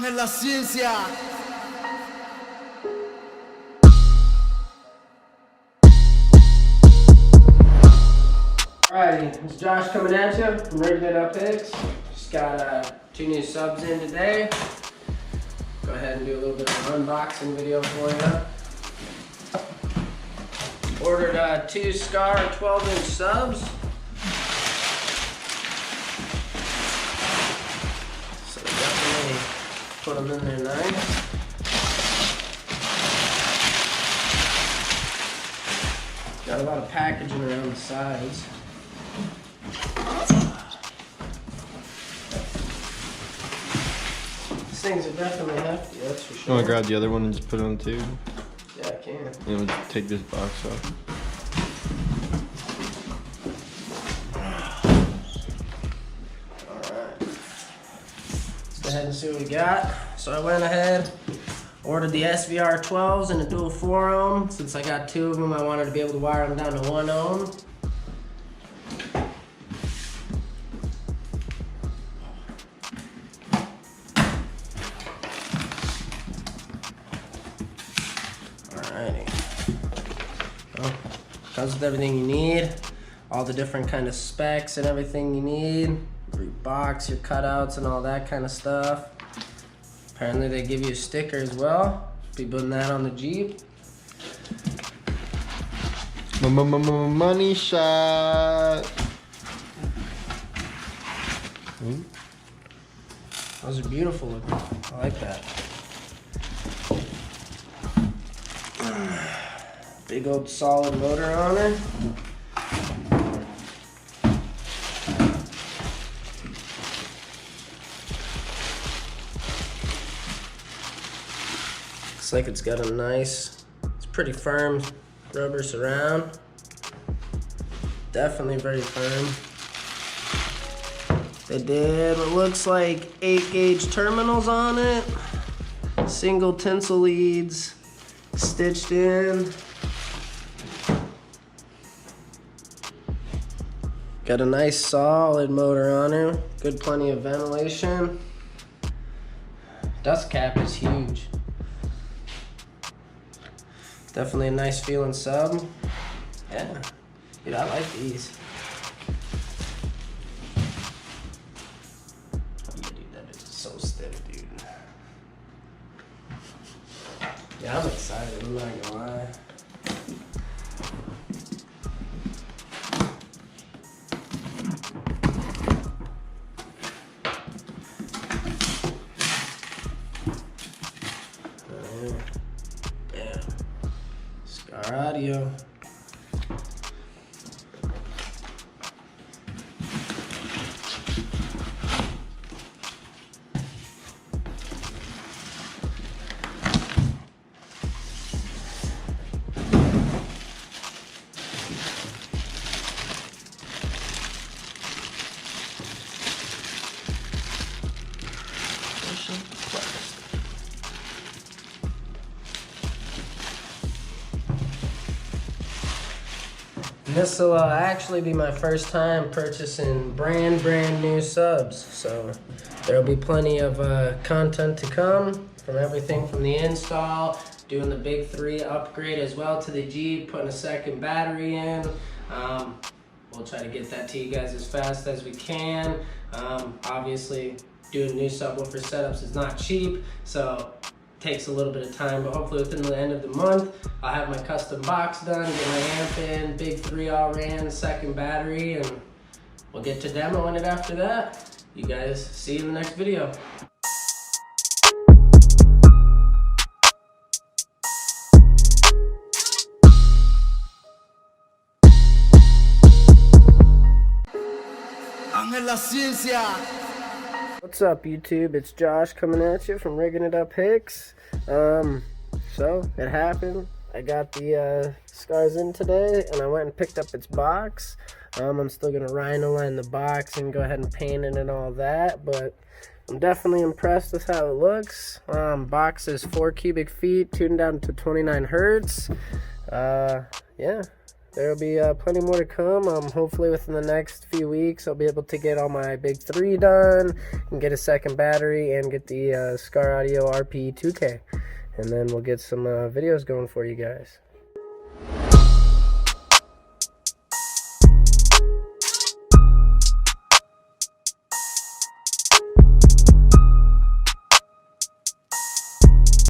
en la ciencia. Alrighty, it's Josh coming at you from RigginItUpHicks. Just got 2 new subs in today. Go ahead and do a little bit of an unboxing video for you. Ordered 2 Skar 12-inch subs. So definitely put them in there nice. Got a lot of packaging around the sides. These things are definitely hefty, that's for sure. You want to grab the other one and just put it on the table? Yeah, I can. And we'll just take this box off. Alright. Let's go ahead and see what we got. So I went ahead, ordered the SVR-12s in a dual 4 ohm. Since I got 2 of them, I wanted to be able to wire them down to 1 ohm. Alrighty. Well, comes with everything you need. All the different kind of specs and everything you need. Your box, your cutouts and all that kind of stuff. Apparently they give you a sticker as well. Be putting that on the Jeep. Money shot. Those are beautiful looking. I like that. Big old solid motor on it. Looks like it's got a nice, it's pretty firm rubber surround. Definitely very firm. They did what looks like 8-gauge terminals on it. Single tinsel leads stitched in. Got a nice solid motor on it. Good plenty of ventilation. Dust cap is huge. Definitely a nice feeling sub. Yeah, dude, I like these. Yeah, dude, that bitch is so stiff, dude. Yeah, I'm excited, I'm not gonna lie. Bam. Skar audio. This will actually be my first time purchasing brand new subs, so there'll be plenty of content to come from everything from the install, doing the big 3 upgrade as well to the Jeep, putting a second battery in. We'll try to get that to you guys as fast as we can. Obviously, doing new subwoofer setups is not cheap, so takes a little bit of time, but hopefully within the end of the month, I'll have my custom box done, get my amp in, big 3 all ran, second battery, and we'll get to demoing it after that. You guys see you in the next video. En la ciencia. What's up, YouTube? It's Josh coming at you from RigginItUpHicks. So it happened. I got the Skars in today, and I went and picked up its box. I'm still gonna rhino line the box and go ahead and paint it and all that, but I'm definitely impressed with how it looks. Box is 4 cubic feet, tuned down to 29 hertz. Yeah, there'll be plenty more to come. Hopefully within the next few weeks, I'll be able to get all my big 3 done, and get a second battery, and get the Skar Audio RP 2K. And then we'll get some videos going for you guys.